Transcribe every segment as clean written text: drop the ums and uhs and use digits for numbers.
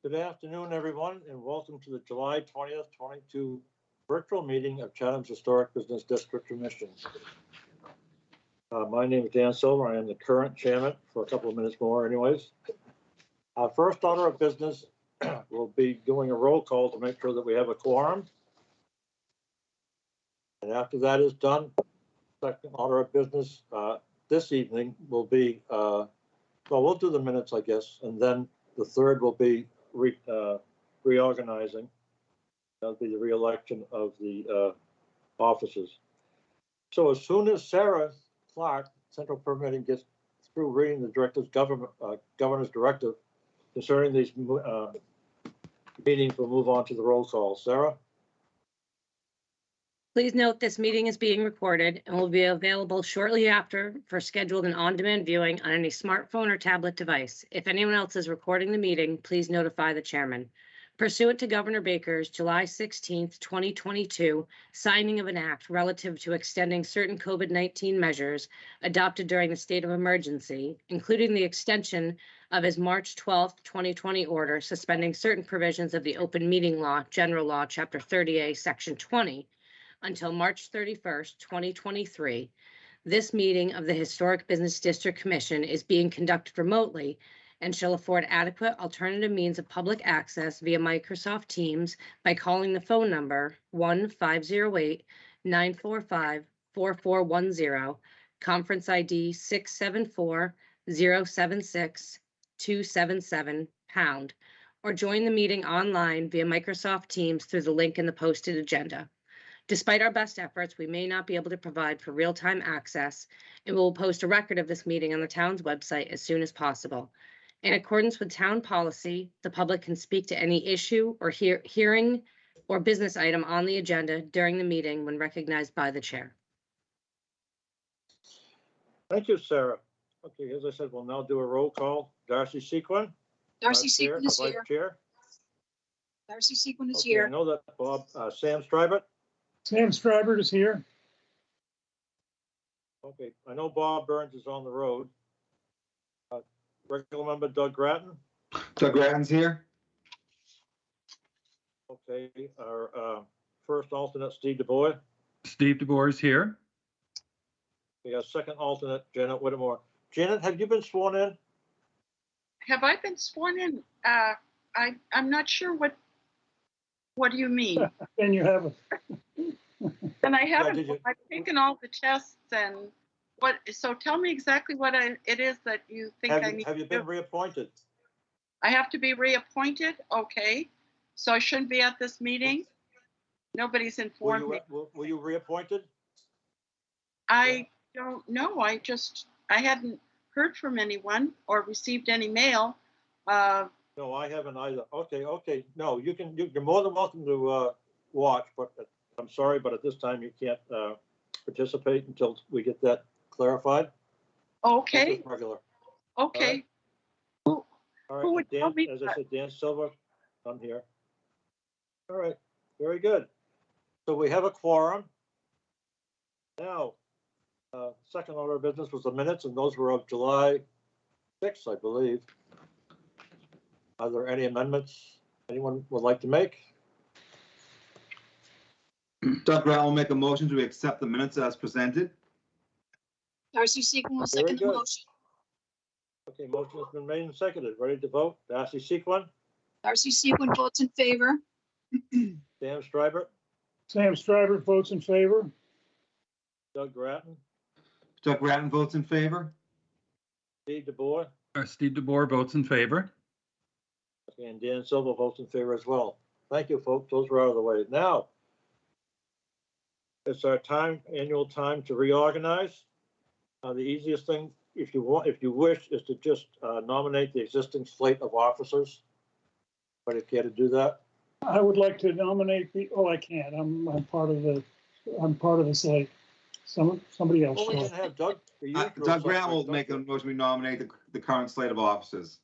Good afternoon, everyone, and welcome to the July 20th, 22 virtual meeting of Chatham's Historic Business District Commission. My name is Dan Silver. I am the current chairman for a couple of minutes more anyways. Our first order of business will be doing a roll call to make sure that we have a quorum. And after that is done, second order of business this evening will be, well, we'll do the minutes, I guess, and then the third will be reorganizing. That'll be the re-election of the officers. So as soon as Sarah Clark, Central Permitting, gets through reading the governor's directive concerning these meetings, we'll move on to the roll call. Sarah? Please note this meeting is being recorded and will be available shortly after for scheduled and on-demand viewing on any smartphone or tablet device. If anyone else is recording the meeting, please notify the chairman. Pursuant to Governor Baker's July 16th, 2022 signing of an act relative to extending certain COVID-19 measures adopted during the state of emergency, including the extension of his March 12th, 2020 order suspending certain provisions of the Open Meeting Law, General Law, Chapter 30A, Section 20, until March 31st, 2023, this meeting of the Historic Business District Commission is being conducted remotely and shall afford adequate alternative means of public access via Microsoft Teams by calling the phone number 1-508-945-4410, conference ID 674-076-277#, or join the meeting online via Microsoft Teams through the link in the posted agenda. Despite our best efforts, we may not be able to provide for real-time access, and we will post a record of this meeting on the town's website as soon as possible. In accordance with town policy, the public can speak to any issue or hearing or business item on the agenda during the meeting when recognized by the chair. Thank you, Sarah. Okay, as I said, we'll now do a roll call. Darcy Sequin? Darcy Sequin is Vice here. Chair. Darcy Sequin is Okay, here. I know that Bob, Sam Stribert? Sam Stribert is here. Okay, I know Bob Burns is on the road. Regular member Doug Grattan? Doug Grattan's here. Okay, our first alternate, Steve DeBoer. Steve DeBoer is here. We got second alternate, Janet Whittemore. Janet, have you been sworn in? Have I been sworn in? I'm not sure what do you mean? And you have And I haven't, did you? I've taken all the tests and what, so tell me exactly what it is that you think I need Have you to been do. reappointed? I have to be reappointed? Okay. So I shouldn't be at this meeting? Nobody's informed me. Were you reappointed? I don't know. I hadn't heard from anyone or received any mail. No, I haven't either. Okay. No, you're more than welcome to watch, but I'm sorry, but at this time you can't participate until we get that clarified. Okay, Regular. okay. All right. Who would tell Dan, me as I that? said, Dan Silver, I'm here. All right, very good. So we have a quorum. Now, second order of business was the minutes, and those were of July 6th, I believe. Are there any amendments anyone would like to make? Doug Grattan will make a motion to accept the minutes as presented. Darcy Sequin will Very second the good. motion. Okay, motion has been made and seconded. Ready to vote? Darcy Sequin, Darcy Sequin votes in favor. Sam Stribert, Sam Stribert votes in favor. Doug Grattan, Doug Grattan votes in favor. Steve DeBoer, Steve DeBoer votes in favor. and Dan Silva votes in favor as well. Thank you, folks. Those were out of the way. Now, it's our annual time to reorganize. The easiest thing, if you wish, is to just nominate the existing slate of officers. Anybody care to do that? I would like to nominate I can't. I'm part of the slate. Somebody else. Well, we will. can have Doug. Doug Grattan will make a motion to nominate the current slate of officers.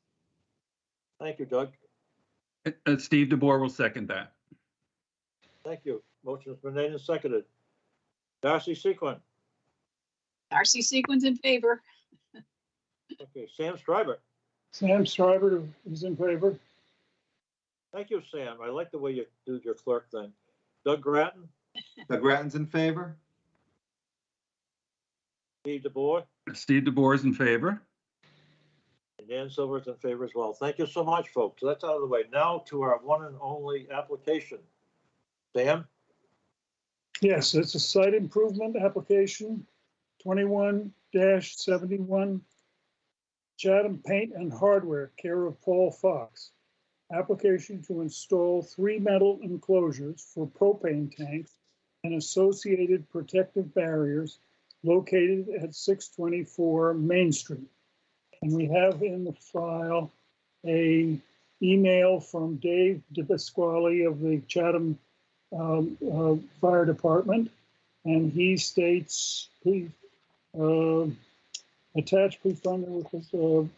Thank you, Doug. Steve DeBoer will second that. Thank you. Motion has been made and seconded. Darcy Sequin. Darcy Sequin's in favor. Okay, Sam Stribert. Sam Stribert is in favor. Thank you, Sam. I like the way you do your clerk thing. Doug Grattan, Doug Grattan's in favor? Steve DeBoer, Steve DeBoer is in favor. and Dan Silver's in favor as well. Thank you so much, folks. So that's out of the way. Now to our one and only application. Sam? Yes, it's a site improvement application, 21-71, Chatham Paint and Hardware, care of Paul Fox. Application to install 3 metal enclosures for propane tanks and associated protective barriers located at 624 Main Street. And we have in the file a email from Dave DePasquale of the Chatham Fire Department, and he states, please attach, please find the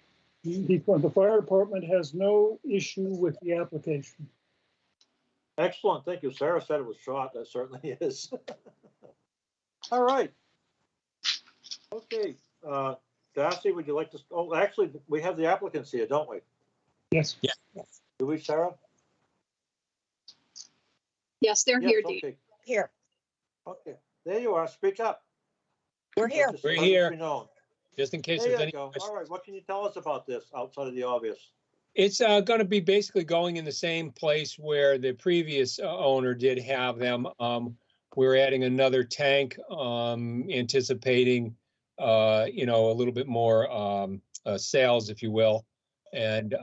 fire department has no issue with the application. Excellent. Thank you. Sarah said it was short. That certainly is. All right. Okay. Darcy, would you like to? Oh, actually, we have the applicants here, don't we? Yes. Yeah. Do we, Sarah? Yes, they're Yes, here, Dee. okay. Here, Okay. There you are. Speak up. we're here. Let us We're here. be known. Just in case There there's you any go. questions. All right. What can you tell us about this outside of the obvious? It's going to be basically going in the same place where the previous owner did have them. We're adding another tank, anticipating, a little bit more sales, if you will. And,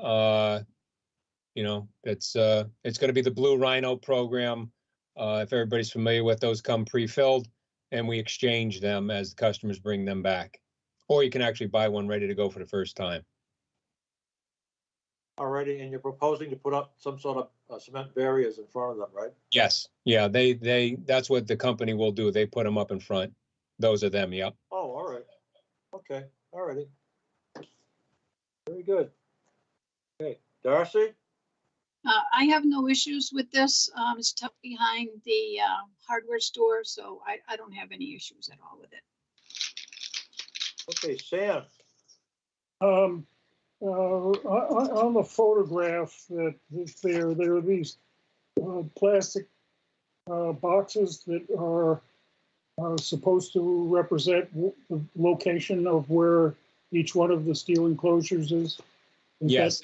it's going to be the Blue Rhino program. If everybody's familiar with those, come pre-filled, and we exchange them as the customers bring them back. Or you can actually buy one ready to go for the first time. Already, and you're proposing to put up some sort of cement barriers in front of them, right? Yes, yeah, that's what the company will do. They put them up in front. Those are them, yep. Oh, all right. Okay, all righty. Very good. Okay, Darcy? I have no issues with this. It's tucked behind the hardware store, so I don't have any issues at all with it. Okay, Sam? On the photograph that's there are these plastic boxes that are supposed to represent the location of where each one of the steel enclosures is. Yes,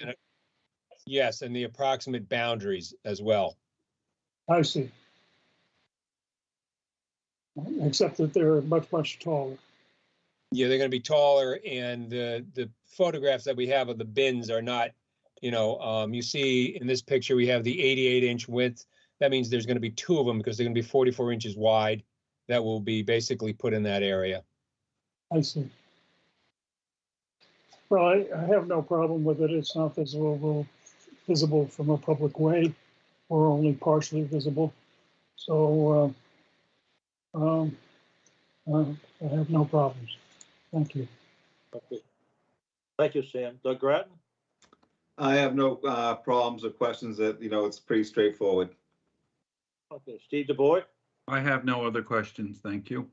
yes, and the approximate boundaries as well. I see. Except that they're much, much taller. Yeah, they're going to be taller, and the photographs that we have of the bins are not, you see in this picture we have the 88-inch width. That means there's going to be 2 of them because they're going to be 44 inches wide that will be basically put in that area. I see. Well, I have no problem with it. It's not visible from a public way or only partially visible. So I have no problems. Thank you. Okay. Thank you, Sam. Doug Grattan? I have no problems or questions. That it's pretty straightforward. Okay, Steve DeBoer? I have no other questions. Thank you.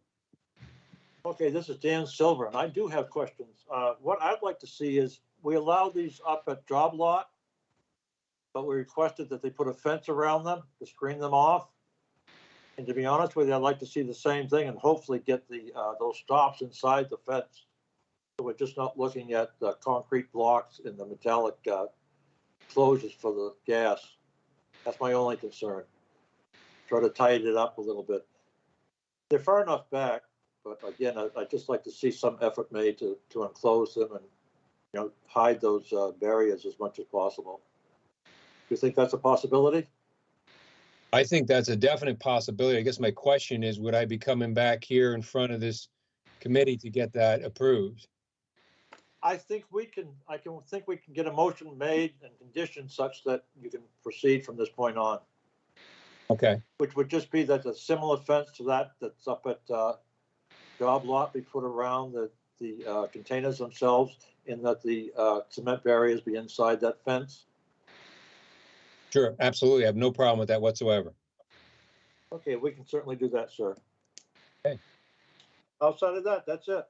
Okay, this is Dan Silver, and I do have questions. What I'd like to see is we allow these up at job lot, but we requested that they put a fence around them to screen them off. And to be honest with you, I'd like to see the same thing and hopefully get those stops inside the fence. So we're just not looking at the concrete blocks and the metallic closures for the gas. That's my only concern. Try to tighten it up a little bit. They're far enough back, but again, I'd just like to see some effort made to enclose them and hide those barriers as much as possible. Do you think that's a possibility? I think that's a definite possibility. I guess my question is, would I be coming back here in front of this committee to get that approved? I think we can get a motion made and conditions such that you can proceed from this point on. Okay, Which would just be that a similar fence to that's up at job lot be put around the containers themselves, and that the cement barriers be inside that fence. sure, absolutely. I have no problem with that whatsoever. Okay, we can certainly do that, sir. Okay. Outside of that, that's it.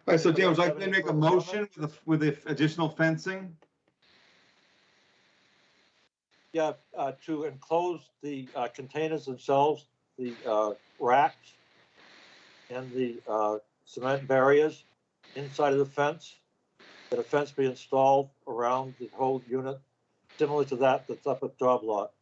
All right, so Dan, would you like Have to any make a further motion comments? with the additional fencing? Yeah, to enclose the containers themselves, the racks and the cement barriers inside of the fence, that a fence be installed around the whole unit, similar to that that's up at Job Lot.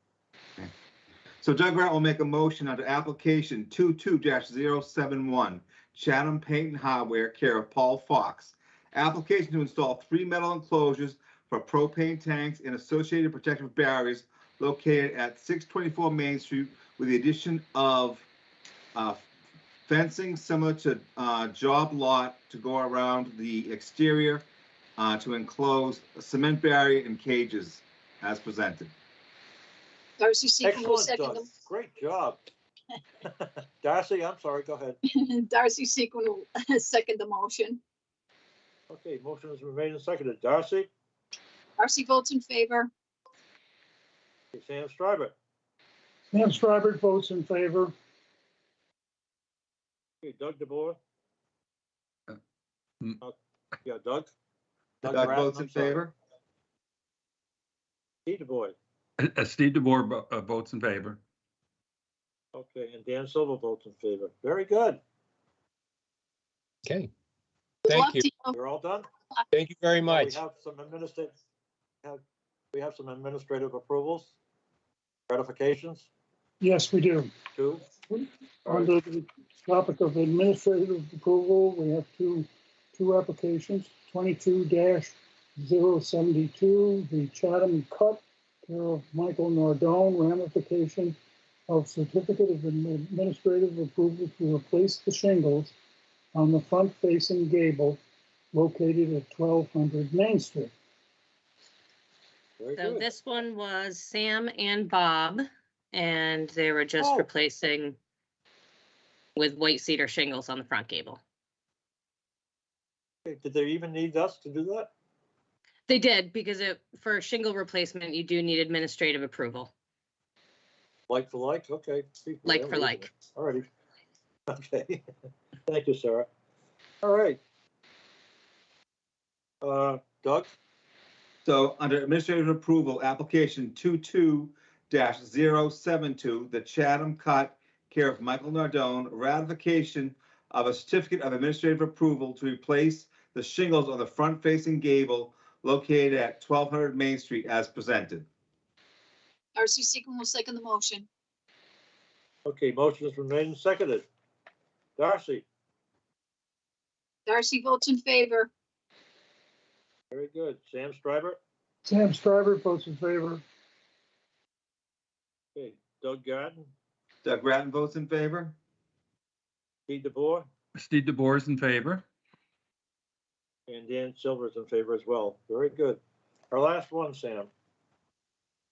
So Doug Grant will make a motion under application 22-071, Chatham Paint and Hardware, care of Paul Fox. Application to install 3 metal enclosures for propane tanks and associated protective barriers located at 624 Main Street with the addition of fencing similar to Job Lot to go around the exterior to enclose a cement barrier and cages as presented. Darcy Seacon will Excellent, second Doug. Great job. Darcy, I'm sorry, go ahead. the, Darcy Seacon will second the motion. Okay, motion has been made and seconded. Darcy, Darcy votes in favor. Sam Stryber, Sam Stryber votes in favor. okay, Doug DeBoer. mm. Yeah, Doug. Doug Grattan, votes I'm in sorry. favor. Steve DeBoer. Steve DeBoer votes in favor. Okay, and Dan Silver votes in favor. Very good. Okay, Good luck thank you. to you. You're all done? Thank you very Now much. We have some administrative approvals, ratifications, Yes, we do. 2. All right. Under the topic of administrative approval, we have two applications, 22-072, the Chatham Cut, care of Michael Nardone, ramification of certificate of administrative approval to replace the shingles on the front-facing gable located at 1200 Main Street. Very So good. this one was Sam and Bob, and they were just Oh. replacing with white cedar shingles on the front gable. Okay, did they even need us to do that? They did, because for a shingle replacement, you do need administrative approval. Like for like? Okay. Like for like. All righty. Okay. Thank you, Sarah. All right. Doug? So under administrative approval, application 22-072, the Chatham Cut, care of Michael Nardone, ratification of a certificate of administrative approval to replace the shingles on the front-facing gable located at 1200 Main Street as presented. Darcy Seacon will second the motion. Okay, motion has been made and seconded. Darcy? Darcy votes in favor. Very good. Sam Stryber? Sam Stryber votes in favor. Okay, Doug Grattan? Doug Grattan votes in favor. Steve DeBoer? Steve DeBoer is in favor. And Dan Silver is in favor as well. Very good. Our last one, Sam.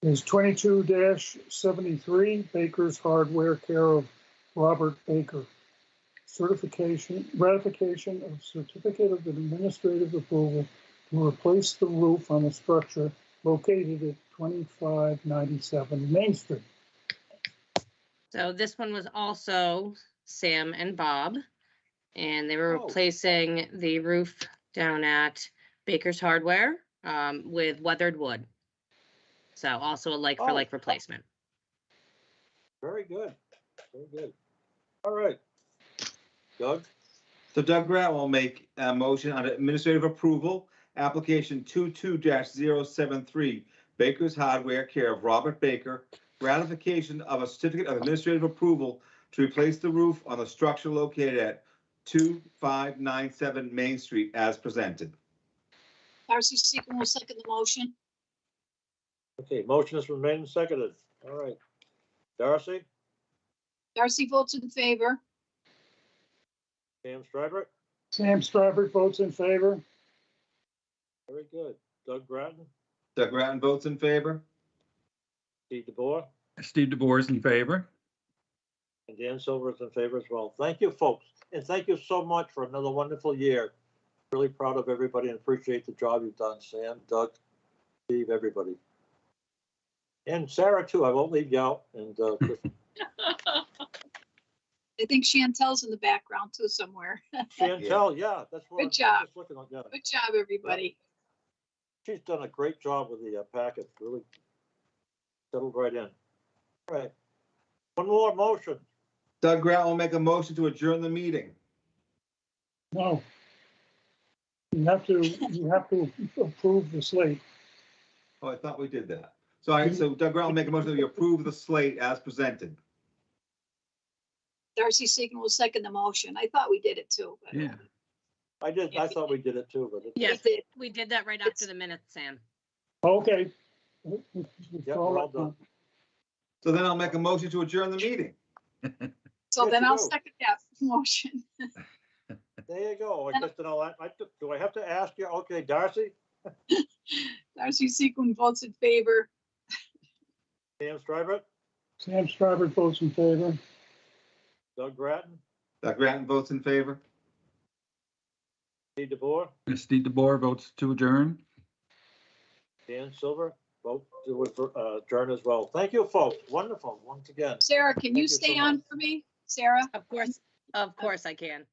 Is 22-73, Baker's Hardware, care of Robert Baker. Ratification of certificate of administrative approval to replace the roof on a structure located at 2597 Main Street. So this one was also Sam and Bob, and they were Oh. replacing the roof down at Baker's Hardware with weathered wood. So also a like for like replacement. Very good. Very good. All right. Doug? So Doug Grant will make a motion under administrative approval, application 22-073, Baker's Hardware, care of Robert Baker, ratification of a certificate of administrative approval to replace the roof on the structure located at 2597 Main Street as presented. Darcy Seacon will second the motion. Okay, motion has been made and seconded. All right. Darcy? Darcy votes in favor. Sam Stryber? Sam Stryber votes in favor. Very good. Doug Grattan? Doug Grattan votes in favor. Steve DeBoer? Steve DeBoer is in favor. And Dan Silver is in favor as well. Thank you, folks. And thank you so much for another wonderful year. Really proud of everybody and appreciate the job you've done, Sam, Doug, Steve, everybody. And Sarah, too. I won't leave you out. And I think Chantel's in the background too somewhere. Chantel, yeah, that's what. Good job. I'm just looking at, yeah. Good job, everybody. She's done a great job with the packet, really. settled right in. All right. One more motion. Doug Grant will make a motion to adjourn the meeting. No. You have to approve the slate. Oh, I thought we did that. So, all right, so Doug Grant will make a motion that we approve the slate as presented. Darcy Seacon will second the motion. I thought we did it too. But Yeah. I thought we did it too, but it's. Yes, did. we did that right after the minutes, Sam. Okay. Yeah, we're all done. So then I'll make a motion to adjourn the meeting. So Yes, then you I'll do. second that motion. There you go. I guess then do I have to ask you? Okay, Darcy, Darcy Seacon votes in favor. Sam Stryber, Sam Stryber votes in favor. Doug Grattan, Doug Grant votes in favor. Steve DeBoer, Steve DeBoer votes to adjourn. Dan Silver, vote to adjourn as well. Thank you, folks. Wonderful, once again. Sarah, can Thank you you so stay on much. for me? Sarah? Of course I can.